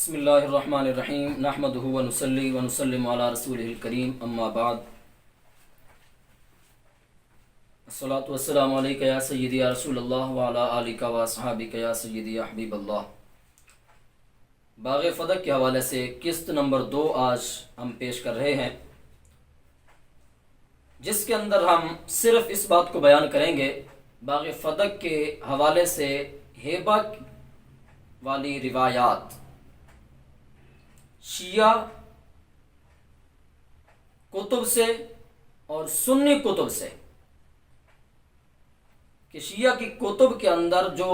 بسم اللہ الرحمن الرحیم نحمدہ ونصلی ونسلم علی رسولہ الکریم اما بعد الصلاۃ والسلام علیک یا سیدی یا رسول اللہ وعلی آلک و اصحابک یا سیدی یا حبیب اللہ۔ باغ فدق کے حوالے سے قسط نمبر 2 آج ہم پیش کر رہے ہیں، جس کے اندر ہم صرف اس بات کو بیان کریں گے باغ فدق کے حوالے سے ہیبہ والی روایات شیعہ کتب سے اور سنی کتب سے، کہ شیعہ کی کتب کے اندر جو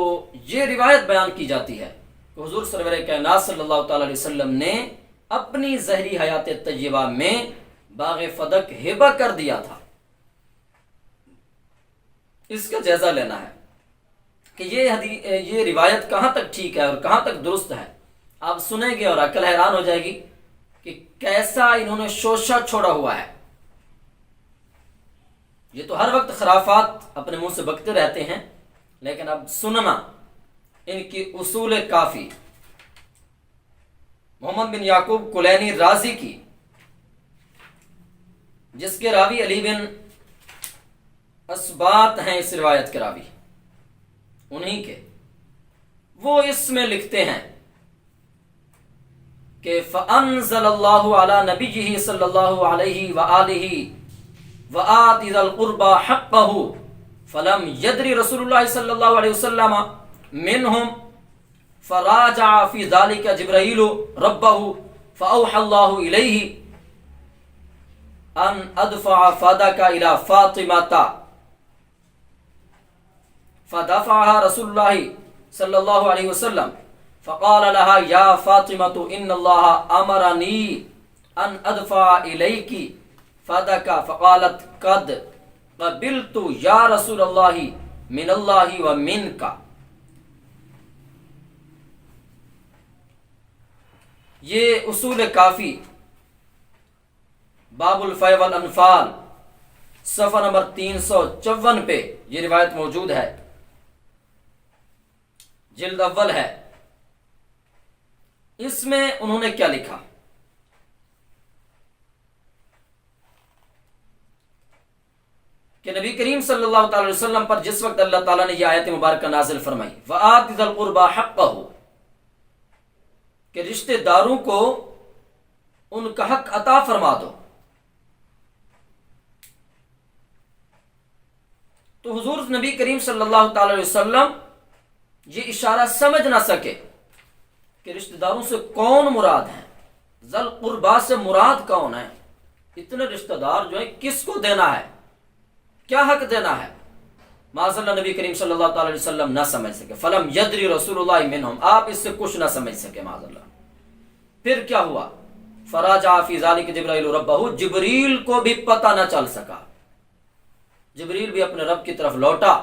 یہ روایت بیان کی جاتی ہے کہ حضور سرور کائنات صلی اللہ تعالی علیہ وسلم نے اپنی ظہری حیات طیبہ میں باغ فدق ہبہ کر دیا تھا، اس کا جائزہ لینا ہے کہ یہ روایت کہاں تک ٹھیک ہے اور کہاں تک درست ہے۔ آپ سنیں گے اور عقل حیران ہو جائے گی کہ کیسا انہوں نے شوشہ چھوڑا ہوا ہے۔ یہ تو ہر وقت خرافات اپنے منہ سے بکتے رہتے ہیں، لیکن اب سننا ان کی اصول کافی محمد بن یعقوب کلینی رازی کی، جس کے راوی علی بن اسبات ہیں، اس روایت کے راوی انہی کے، وہ اس میں لکھتے ہیں کہ فَأَنزَلَ اللَّهُ عَلَى نَبِيِّهِ صلی اللہ علیہ وآلہ وآتِ ذَا الْقُرْبَى حَقَّهُ فَلَمْ يَدْرِ رسول اللہ صلی اللہ علیہ وسلم منہم فراجع فی ذلك جبرائیل ربہ فأوحى اللہ الیہ ان ادفع فدک الى فاطمہ فدفعها رسول اللہ صلی اللہ علیہ وسلم فقال لها یا فاطمة ان اللہ امرنی ان ادفع الیک فدک فقالت قد قبلت یا رسول اللہ من اللہ ومنک۔ یہ اصول کافی باب الفیع والانفال صفحہ نمبر 354 پہ یہ روایت موجود ہے، جلد اول ہے۔ اس میں انہوں نے کیا لکھا کہ نبی کریم صلی اللہ تعالی علیہ وسلم پر جس وقت اللہ تعالیٰ نے یہ آیت مبارکہ نازل فرمائی وَآتِ ذَا الْقُرْبَى حَقَّهُ، کہ رشتہ داروں کو ان کا حق عطا فرما دو، تو حضور نبی کریم صلی اللہ تعالی علیہ وسلم یہ اشارہ سمجھ نہ سکے کہ رشتہ داروں سے کون مراد ہیں، ذی القربیٰ سے مراد کون ہے، اتنے رشتہ دار جو ہیں کس کو دینا ہے، کیا حق دینا ہے، معاذ اللہ نبی کریم صلی اللہ تعالی علیہ وسلم نہ سمجھ سکے۔ فلم یدری رسول اللہ منہم، آپ اس سے کچھ نہ سمجھ سکے معاذ اللہ۔ پھر کیا ہوا، فراجع فی ذلک جبرائیل ربہ، جبریل کو بھی پتہ نہ چل سکا، جبریل بھی اپنے رب کی طرف لوٹا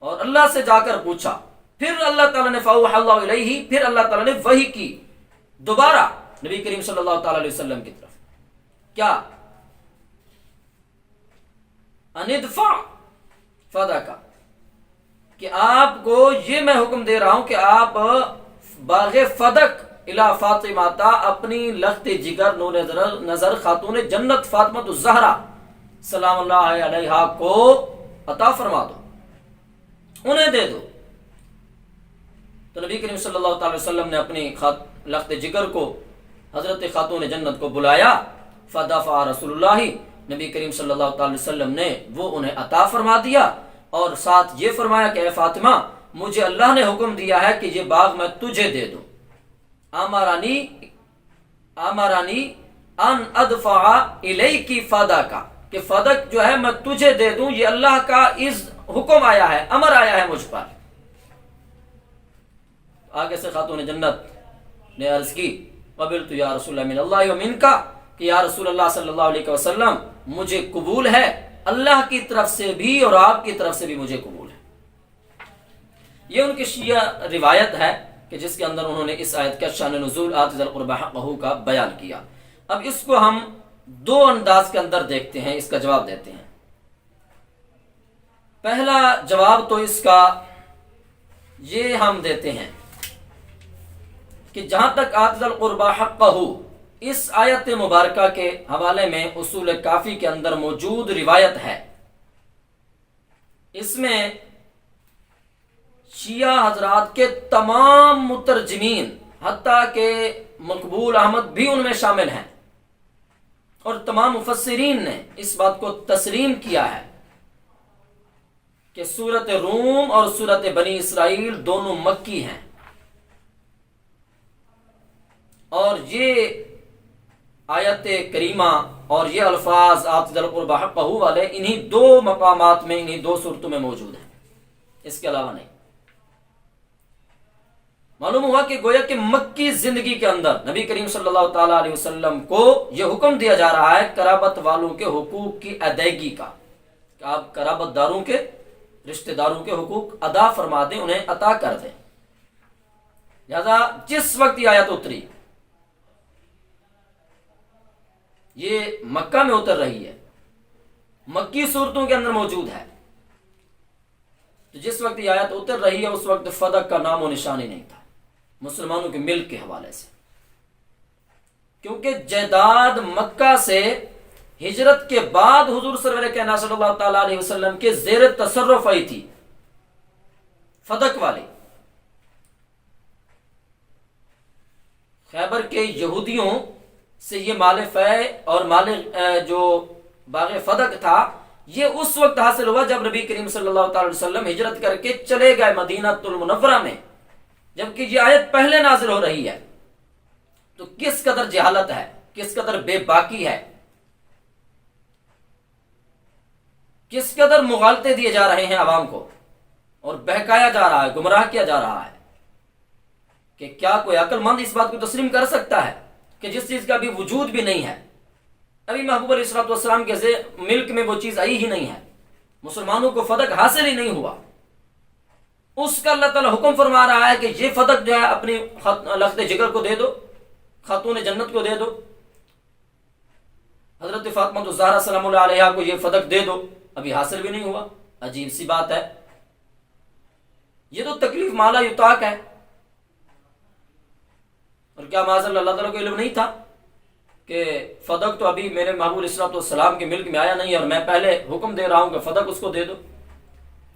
اور اللہ سے جا کر پوچھا، پھر اللہ تعالیٰ نے فاوحی اللہ الیہ، پھر اللہ تعالیٰ نے وحی کی دوبارہ نبی کریم صلی اللہ تعالی علیہ وسلم کی طرف، کیا ان ادفع فدک، کہ آپ کو یہ میں حکم دے رہا ہوں کہ آپ باغ فدق الی فاطمہ، اپنی لخت جگر نور نظر خاتون جنت فاطمہ الزہرا سلام اللہ علیہا کو عطا فرما دو، انہیں دے دو۔ تو نبی کریم صلی اللہ تعالی وسلم نے اپنی لخت جگر کو حضرت خاتون جنت کو بلایا، فدفع رسول اللہ، نبی کریم صلی اللہ تعالی وسلم نے وہ انہیں عطا فرما دیا، اور ساتھ یہ فرمایا کہ اے فاطمہ مجھے اللہ نے حکم دیا ہے کہ یہ باغ میں تجھے دے دوں، امرانی ان ادفع الیک فدک، کہ فدق جو ہے میں تجھے دے دوں، یہ اللہ کا حکم آیا ہے، امر آیا ہے مجھ پر۔ آگے سے خاتون جنت نے عرض کی قبلت یا رسول اللہ من اللہ ومنک، کہ یا رسول اللہ صلی اللہ علیہ وسلم مجھے قبول ہے، اللہ کی طرف سے بھی اور آپ کی طرف سے بھی مجھے قبول ہے۔ یہ ان کی شیعہ روایت ہے کہ جس کے اندر انہوں نے اس آیت کا شان نزول آتِ ذی القربیٰ حقہ کا بیان کیا۔ اب اس کو ہم 2 انداز کے اندر دیکھتے ہیں، اس کا جواب دیتے ہیں۔ پہلا جواب تو اس کا یہ ہم دیتے ہیں کہ کہ جہاں تک آت ذی القربى حقہ، اس آیت مبارکہ کے حوالے میں اصول کافی کے اندر موجود روایت ہے، اس میں شیعہ حضرات کے تمام مترجمین حتیٰ کہ مقبول احمد بھی ان میں شامل ہیں، اور تمام مفسرین نے اس بات کو تسلیم کیا ہے کہ سورۃ روم اور سورۃ بنی اسرائیل دونوں مکی ہیں، اور یہ آیت کریمہ اور یہ الفاظ آت ذی القربى حقہ والے انہی دو مقامات میں، انہی دو صورتوں میں موجود ہیں، اس کے علاوہ نہیں۔ معلوم ہوا کہ گویا کہ مکی زندگی کے اندر نبی کریم صلی اللہ تعالیٰ علیہ وسلم کو یہ حکم دیا جا رہا ہے قرابت والوں کے حقوق کی ادائیگی کا، کہ آپ قرابت داروں کے، رشتہ داروں کے حقوق ادا فرما دیں، انہیں عطا کر دیں۔ لہذا جس وقت یہ آیت اتری، یہ مکہ میں اتر رہی ہے، مکی صورتوں کے اندر موجود ہے، تو جس وقت یہ آیت اتر رہی ہے اس وقت فدق کا نام و نشان ہی نہیں تھا مسلمانوں کے ملک کے حوالے سے، کیونکہ جائیداد مکہ سے ہجرت کے بعد حضور سرور کائنات صلی اللہ تعالیٰ علیہ وسلم کے زیر تصرف آئی تھی فدق والی۔ خیبر کے یہودیوں سے یہ مال فیع اور مال جو باغ فدق تھا، یہ اس وقت حاصل ہوا جب نبی کریم صلی اللہ تعالی وسلم ہجرت کر کے چلے گئے مدینہ المنورہ میں، جبکہ یہ آیت پہلے نازل ہو رہی ہے۔ تو کس قدر جہالت ہے، کس قدر بے باکی ہے، کس قدر مغالطے دیے جا رہے ہیں عوام کو، اور بہکایا جا رہا ہے، گمراہ کیا جا رہا ہے، کہ کیا کوئی عقل مند اس بات کو تسلیم کر سکتا ہے کہ جس چیز کا بھی وجود بھی نہیں ہے، ابھی محبوب علیہ الصلوۃ والسلام کے ملک میں وہ چیز آئی ہی نہیں ہے، مسلمانوں کو فدق حاصل ہی نہیں ہوا، اس کا اللہ تعالیٰ حکم فرما رہا ہے کہ یہ فدق جو ہے اپنی لخت جگر کو دے دو، خاتون جنت کو دے دو، حضرت فاطمہ الزہرا سلام اللہ علیہا کو یہ فدق دے دو، ابھی حاصل بھی نہیں ہوا۔ عجیب سی بات ہے، یہ تو تکلیف مالا یطاق ہے، اور کیا معاذ اللہ تعالیٰ کو علم نہیں تھا کہ فدق تو ابھی میرے محبوب علیہ الصلوۃ والسلام کے ملک میں آیا نہیں، اور میں پہلے حکم دے رہا ہوں کہ فدق اس کو دے دو؟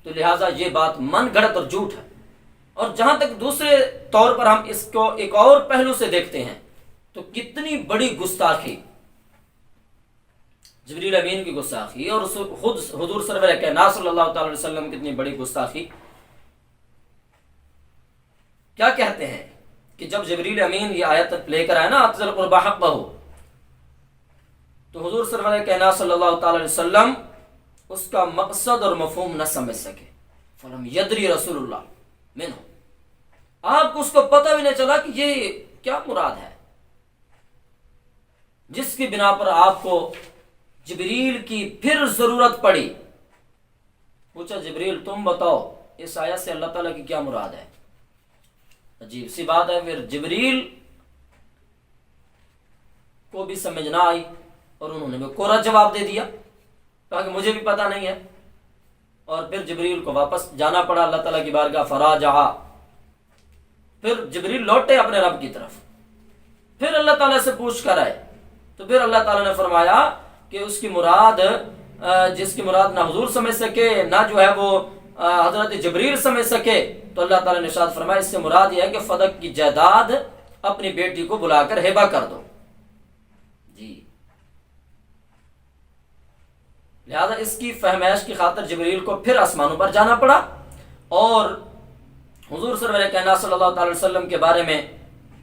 تو لہٰذا یہ بات من گھڑت اور جھوٹ ہے۔ اور جہاں تک دوسرے طور پر ہم اس کو ایک اور پہلو سے دیکھتے ہیں تو کتنی بڑی گستاخی، جبریل امین کی گستاخی، اور خود حضور سرور کائنات صلی اللہ تعالی وسلم کتنی بڑی گستاخی۔ کیا کہتے ہیں کہ جب جبریل امین یہ آیت لے کر آئے نا آت ذی القربى حقہ، تو حضور سرور کائنات صلی اللہ تعالی علیہ وسلم اس کا مقصد اور مفہوم نہ سمجھ سکے، فلم یدری رسول اللہ منہ، آپ کو اس کو پتہ بھی نہیں چلا کہ یہ کیا مراد ہے، جس کی بنا پر آپ کو جبریل کی پھر ضرورت پڑی۔ پوچھا جبریل تم بتاؤ اس آیت سے اللہ تعالیٰ کی کیا مراد ہے؟ عجیب سی بات ہے، پھر جبریل کو بھی سمجھ نہ آئی اور انہوں نے بھی کوڑا جواب دے دیا، کہا کہ مجھے بھی پتہ نہیں ہے، اور پھر جبریل کو واپس جانا پڑا اللہ تعالیٰ کی بارگاہ، فراجع، پھر جبریل لوٹے اپنے رب کی طرف، پھر اللہ تعالیٰ سے پوچھ کر آئے، تو پھر اللہ تعالیٰ نے فرمایا کہ اس کی مراد، جس کی مراد نہ حضور سمجھ سکے نہ جو ہے وہ حضرت جبریل سمجھ سکے، تو اللہ تعالیٰ نے ارشاد فرمایا اس سے مراد یہ ہے کہ فدق کی جائیداد اپنی بیٹی کو بلا کر ہبہ کر دو۔ جی، لہذا اس کی فہمائش کی خاطر جبریل کو پھر آسمانوں پر جانا پڑا، اور حضور سرور کائنات صلی اللہ تعالی وسلم کے بارے میں،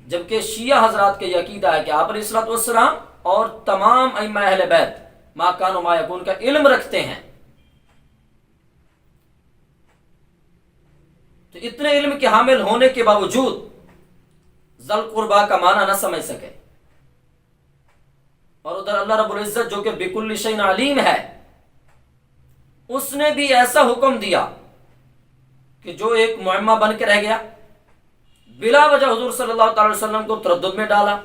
جبکہ شیعہ حضرات کے یہ عقیدہ ہے کہ آپ علیہ الصلوۃ والسلام اور تمام ائمہ اہل بیت ما کان و ما یکون کا علم رکھتے ہیں، تو اتنے علم کے حامل ہونے کے باوجود ذی القربیٰ کا معنی نہ سمجھ سکے، اور ادھر اللہ رب العزت جو کہ بکل شیء علیم ہے، اس نے بھی ایسا حکم دیا کہ جو ایک معمہ بن کے رہ گیا، بلا وجہ حضور صلی اللہ تعالی وسلم کو تردد میں ڈالا۔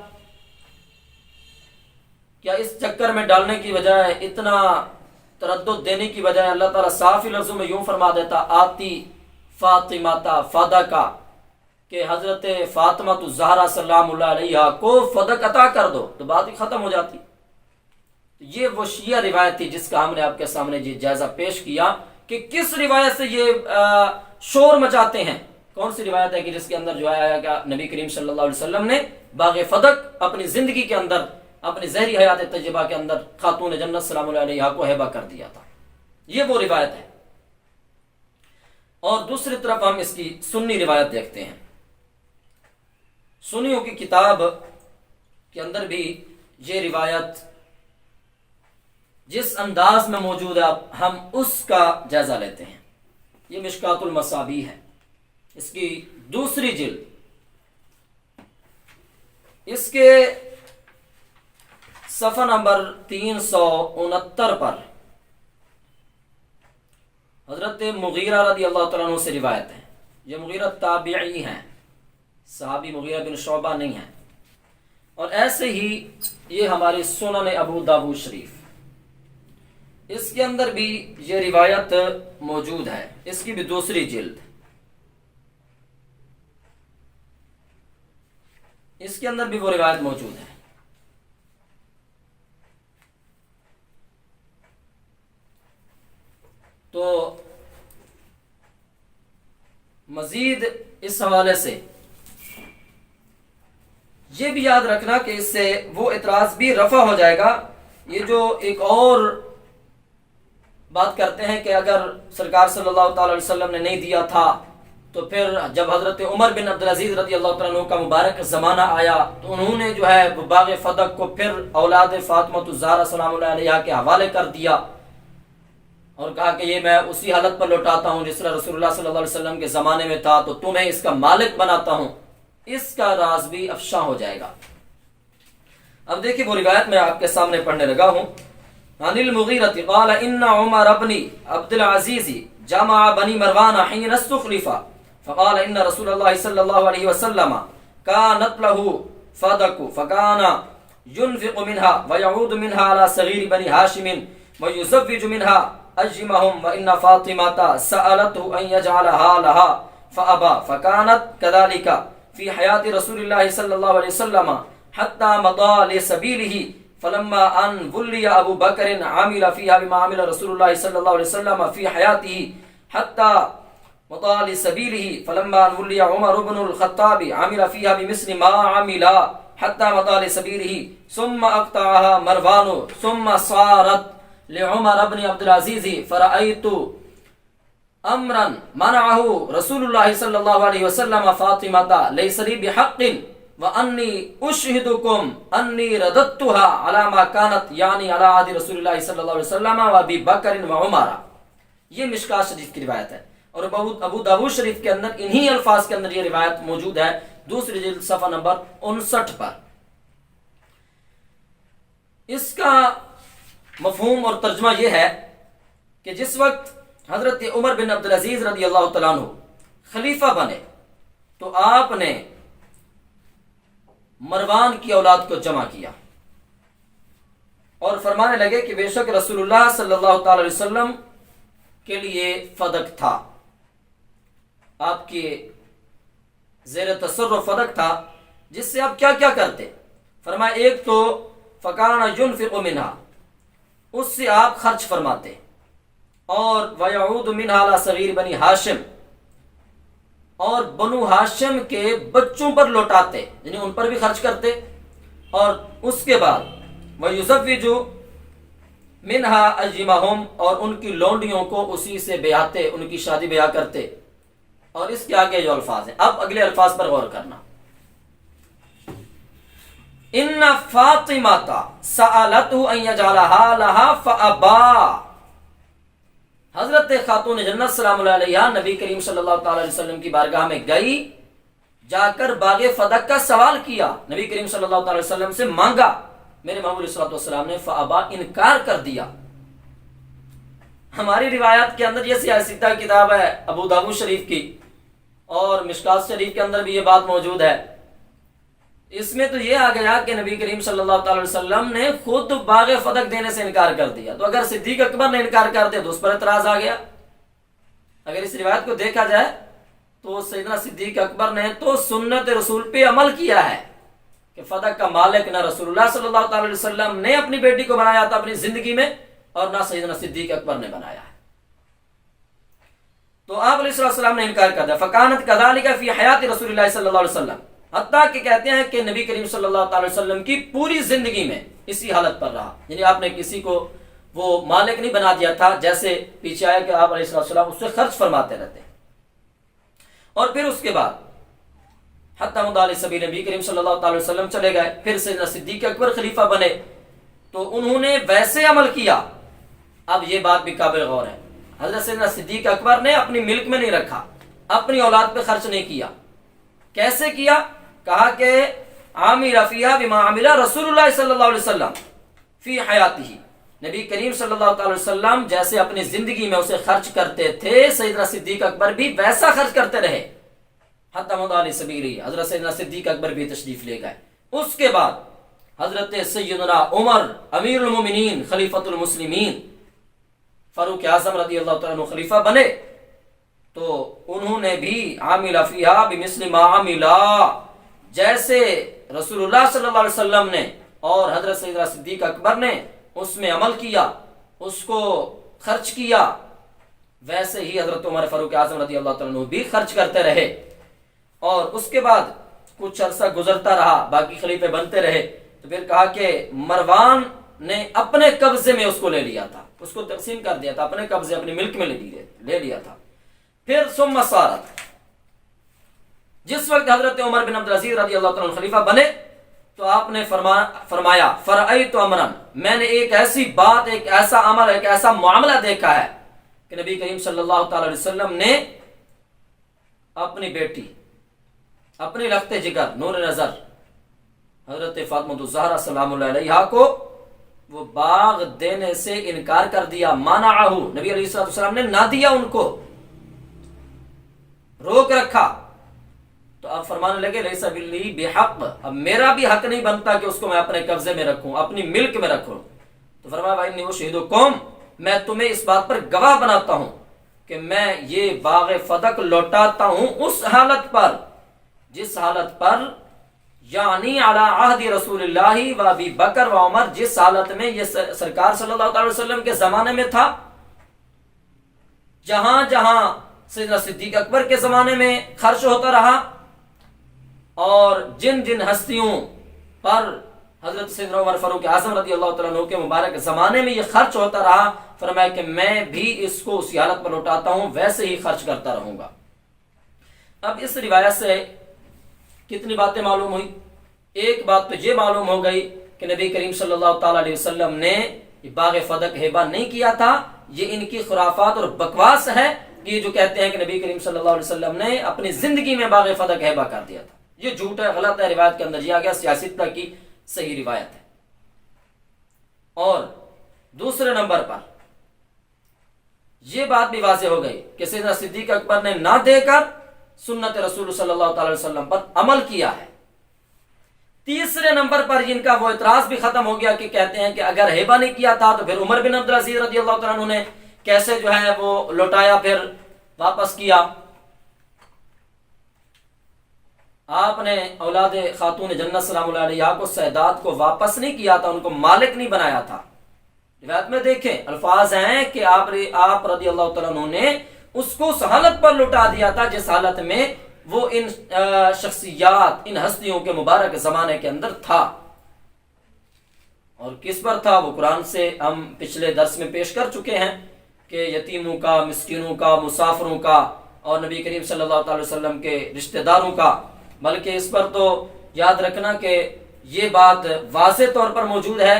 کیا اس چکر میں ڈالنے کی بجائے، اتنا تردد دینے کی بجائے اللہ تعالیٰ صاف ہی لفظوں میں یوں فرما دیتا، آتی فاطمہ فدقہ، کہ حضرت فاطمہ الزہرا سلام اللہ علیہ کو فدق عطا کر دو تو بات ہی ختم ہو جاتی. یہ وہ شیعہ روایت تھی جس کا ہم نے آپ کے سامنے جائزہ پیش کیا کہ کس روایت سے یہ شور مچاتے ہیں. کون سی روایت ہے کہ جس کے اندر جو آیا کہ نبی کریم صلی اللہ علیہ وسلم نے باغ فدق اپنی زندگی کے اندر، اپنی زہری حیات طیبہ کے اندر خاتون جنت سلام اللہ علیہ کو ہبہ کر دیا تھا. یہ وہ روایت ہے. اور دوسری طرف ہم اس کی سنی روایت دیکھتے ہیں. سنیوں کی کتاب کے اندر بھی یہ روایت جس انداز میں موجود ہے ہم اس کا جائزہ لیتے ہیں. یہ مشکات المصابیح ہے، اس کی دوسری جلد، اس کے صفحہ نمبر 369 پر حضرت مغیرہ رضی اللہ تعالیٰ عنہ سے روایت ہے. یہ مغیرہ تابعی ہیں، صحابی مغیرہ بن شعبہ نہیں ہیں. اور ایسے ہی یہ ہماری سنن ابو داؤد شریف، اس کے اندر بھی یہ روایت موجود ہے. اس کی بھی دوسری جلد، اس کے اندر بھی وہ روایت موجود ہے. تو مزید اس حوالے سے یہ بھی یاد رکھنا کہ اس سے وہ اعتراض بھی رفع ہو جائے گا. یہ جو ایک اور بات کرتے ہیں کہ اگر سرکار صلی اللہ تعالی علیہ وسلم نے نہیں دیا تھا تو پھر جب حضرت عمر بن عبدالعزیز رضی اللہ تعالیٰ عنہ کا مبارک زمانہ آیا تو انہوں نے جو ہے باغ فدق کو پھر اولاد فاطمہ الزہرا سلام اللہ علیہ کے حوالے کر دیا اور کہا کہ یہ میں اسی حالت پر لوٹاتا ہوں جس طرح رسول اللہ صلی اللہ علیہ وسلم کے زمانے میں تھا، تو تمہیں اس کا مالک بناتا ہوں. اس کا راز بھی افشا ہو جائے گا. اب دیکھیں وہ روایت میں آپ کے سامنے پڑھنے لگا ہوں. عن المغیرہ قال ان عمر بن عبد العزیز جمع بنی مروان حين استخلف فقال ان رسول الله صلى الله عليه وسلم كانت له فدق فكان ينفق منها ويعود منها على صغير بني هاشم ويزوج منها أجمهم وإن فاطمة سألته أن يجعلها لها فأبى فكانت كذلك في حياة رسول الله صلى الله عليه وسلم حتى مضى لسبيله فلما أن ولي أبو بكر عمل فيها بما عمل رسول الله صلى الله عليه وسلم في حياته حتى مضى لسبيله فلما أن ولي عمر بن الخطاب عمل فيها بمثل ما عمل حتى مضى لسبيله ثم أقطعها مروان ثم صارت لعمر بن عبد العزيز فرأيت امرا منعه رسول الله صلى الله عليه وسلم فاطمة ليس لي بحق واني اشهدكم اني رددتها على ما كانت يعني على عهد رسول الله صلى الله عليه وسلم وابي بکر وعمر. یہ مشکات شریف کی روایت ہے اور ابو داؤد شریف کے اندر انہی الفاظ کے اندر یہ روایت موجود ہے دوسری جلد صفحہ نمبر 59 پر. اس کا مفہوم اور ترجمہ یہ ہے کہ جس وقت حضرت عمر بن عبدالعزیز رضی اللہ تعالیٰ عنہ خلیفہ بنے تو آپ نے مروان کی اولاد کو جمع کیا اور فرمانے لگے کہ بے شک رسول اللہ صلی اللہ تعالی علیہ وسلم کے لیے فدق تھا، آپ کے زیر تصرف فدق تھا جس سے آپ کیا کیا کرتے. فرمایا ایک تو فکان ينفق منها، اس سے آپ خرچ فرماتے، اور وَيَعُودُ مِنْهَا عَلَى صَغِيرِ بنی ہاشم، اور بنو ہاشم کے بچوں پر لوٹاتے یعنی ان پر بھی خرچ کرتے، اور اس کے بعد وَيُزَوِّجُ مِنْهَا أَجْمَهُمْ، اور ان کی لونڈیوں کو اسی سے بیاہتے، ان کی شادی بیاہ کرتے. اور اس کے آگے جو الفاظ ہیں، اب اگلے الفاظ پر غور کرنا. ان فاطمہ سألته ان يجعلها لها فأبى، حضرت خاتون جنت سلام اللہ علیہ نبی کریم صلی اللہ تعالی علیہ وسلم کی بارگاہ میں گئی، جا کر باغ فدق کا سوال کیا، نبی کریم صلی اللہ تعالی علیہ وسلم سے مانگا، میرے محمود علیہ الصلوۃ والسلام نے فأبى، انکار کر دیا. ہماری روایات کے اندر یہ سیاستہ کتاب ہے ابو داؤد شریف کی اور مشکات شریف کے اندر بھی یہ بات موجود ہے. اس میں تو یہ آ گیا کہ نبی کریم صلی اللہ تعالی علیہ وسلم نے خود باغ فدق دینے سے انکار کر دیا، تو اگر صدیق اکبر نے انکار کر دیا تو اس پر اعتراض آ گیا. اگر اس روایت کو دیکھا جائے تو سیدنا صدیق اکبر نے تو سنت رسول پہ عمل کیا ہے کہ فدق کا مالک نہ رسول اللہ صلی اللہ تعالی وسلم نے اپنی بیٹی کو بنایا تھا اپنی زندگی میں، اور نہ سیدنا صدیق اکبر نے بنایا ہے۔ تو آپ علیہ السلام نے انکار کر دیا، فکانت کذالک فی حیات رسول اللہ صلی اللہ علیہ وسلم، حتیٰ کہ کہتے ہیں کہ نبی کریم صلی اللہ تعالی وسلم کی پوری زندگی میں اسی حالت پر رہا، یعنی آپ نے کسی کو وہ مالک نہیں بنا دیا تھا، جیسے پیچھے آیا کہ آپ علیہ السلام اس سے خرچ فرماتے رہتے ہیں۔ اور پھر اس کے بعد حتی مضى علیہ سبیل نبی کریم صلی اللہ تعالی وسلم چلے گئے، پھر سیدنا صدیق اکبر خلیفہ بنے، تو انہوں نے ویسے عمل کیا۔ اب یہ بات بھی قابل غور ہے، حضرت سیدنا صدیق اکبر نے اپنی ملک میں نہیں رکھا، اپنی اولاد پہ خرچ نہیں کیا۔ کیسے کیا؟ کہا کہ عامل فیہا بما عمل رسول اللہ صلی اللہ علیہ وسلم فی حیاتہ، نبی کریم صلی اللہ تعالی وسلم جیسے اپنی زندگی میں اسے خرچ کرتے تھے، سیدنا صدیق اکبر بھی ویسا خرچ کرتے رہے۔ حتی مضى علیہ سبیل، حضرت سیدنا صدیق اکبر بھی تشریف لے گئے۔ اس کے بعد حضرت سیدنا عمر امیر المومنین خلیفۃ المسلمین فاروق اعظم رضی اللہ تعالیٰ عنہ خلیفہ بنے، تو انہوں نے بھی عامل فیہا بمثل ما عملا، جیسے رسول اللہ صلی اللہ علیہ وسلم نے اور حضرت سیدنا صدیق اکبر نے اس میں عمل کیا، اس کو خرچ کیا، ویسے ہی حضرت عمر فاروق اعظم رضی اللہ تعالیٰ عنہ بھی خرچ کرتے رہے۔ اور اس کے بعد کچھ عرصہ گزرتا رہا، باقی خلیفے بنتے رہے، تو پھر کہا کہ مروان نے اپنے قبضے میں اس کو لے لیا تھا، اس کو تقسیم کر دیا تھا، اپنے قبضے اپنی ملک میں لے لیا تھا۔ پھر ثم صارت، جس وقت حضرت عمر بن عبد العزیز رضی اللہ تعالیٰ عنہ خلیفہ بنے، تو آپ نے فرمایا فرأیت امرا، میں نے ایک ایسی بات، ایک ایسا عمل، ایک ایسا معاملہ دیکھا ہے کہ نبی کریم صلی اللہ تعالی علیہ وسلم نے اپنی بیٹی، اپنی لخت جگر، نور نظر حضرت فاطمہ الزہرا سلام اللہ علیہا کو وہ باغ دینے سے انکار کر دیا، منعہ، نبی علیہ السلام نے نہ دیا، ان کو روک رکھا۔ تو اب فرمانے لگے لیس بلی بحق، اب میرا بھی حق نہیں بنتا کہ اس کو میں اپنے قبضے میں رکھوں، اپنی ملک میں رکھوں۔ تو فرمایا وانی وشہدکم، میں تمہیں اس بات پر گواہ بناتا ہوں کہ میں یہ باغ فدق لوٹاتا ہوں اس حالت پر، جس حالت پر یعنی علی عہد رسول اللہ و ابی بکر و عمر، جس حالت میں یہ سرکار صلی اللہ علیہ وسلم کے زمانے میں تھا، جہاں جہاں سیدنا صدیق اکبر کے زمانے میں خرچ ہوتا رہا، اور جن جن ہستیوں پر حضرت سیدنا عمر فاروق اعظم رضی اللہ تعالیٰ عنہ کے مبارک زمانے میں یہ خرچ ہوتا رہا، فرمایا کہ میں بھی اس کو اسی حالت پر لوٹاتا ہوں، ویسے ہی خرچ کرتا رہوں گا۔ اب اس روایت سے کتنی باتیں معلوم ہوئی؟ ایک بات تو یہ معلوم ہو گئی کہ نبی کریم صلی اللہ تعالی علیہ وسلم نے باغ فدق ہیبہ نہیں کیا تھا، یہ ان کی خرافات اور بکواس ہے، یہ جو کہتے ہیں کہ نبی کریم صلی اللہ علیہ وسلم نے اپنی زندگی میں باغ فدق ہیبہ کر دیا تھا، یہ جھوٹ ہے، غلط ہے، روایت کے اندر یہ آ گیا، سیاستہ کی صحیح روایت ہے۔ اور دوسرے نمبر پر یہ بات بھی واضح ہو گئی کہ سیدنا صدیق اکبر نے نہ دے کر سنت رسول صلی اللہ تعالی وسلم پر عمل کیا ہے۔ تیسرے نمبر پر جن کا وہ اعتراض بھی ختم ہو گیا کہ کہتے ہیں کہ اگر ہیبہ نہیں کیا تھا تو پھر عمر بن عبد العزیز رضی اللہ تعالیٰ عنہ نے کیسے جو ہے وہ لوٹایا، پھر واپس کیا؟ آپ نے اولاد خاتون جنت سلام اللہ علیہا کو، سیدات کو واپس نہیں کیا تھا، ان کو مالک نہیں بنایا تھا۔ روایت میں دیکھیں الفاظ ہیں کہ آپ رضی اللہ تعالیٰ عنہ نے اس کو اس حالت پر لٹا دیا تھا جس حالت میں وہ ان شخصیات، ان ہستیوں کے مبارک زمانے کے اندر تھا۔ اور کس پر تھا؟ وہ قرآن سے ہم پچھلے درس میں پیش کر چکے ہیں کہ یتیموں کا، مسکینوں کا، مسافروں کا، اور نبی کریم صلی اللہ تعالی وسلم کے رشتہ داروں کا۔ بلکہ اس پر تو یاد رکھنا کہ یہ بات واضح طور پر موجود ہے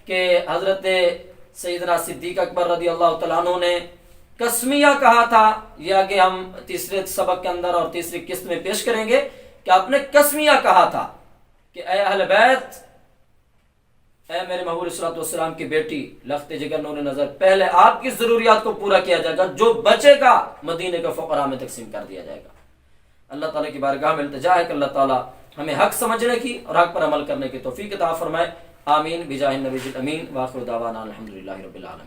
کہ حضرت سیدنا صدیق اکبر رضی اللہ تعالیٰ عنہ نے قسمیہ کہا تھا، یہ آگے ہم تیسرے سبق کے اندر اور تیسری قسط میں پیش کریں گے کہ آپ نے قسمیہ کہا تھا کہ اے اہل بیت، اے میرے محبوب صلی اللہ علیہ وسلم کی بیٹی لخت جگر نور نظر، پہلے آپ کی ضروریات کو پورا کیا جائے گا، جو بچے گا مدینے کے فقراء میں تقسیم کر دیا جائے گا۔ اللہ تعالیٰ کی بارگاہ میں التجا ہے کہ اللہ تعالیٰ ہمیں حق سمجھنے کی اور حق پر عمل کرنے کی توفیق عطا فرمائے۔ آمین بجاہ النبی الامین، وآخر دعوانا الحمدللہ رب العالمین۔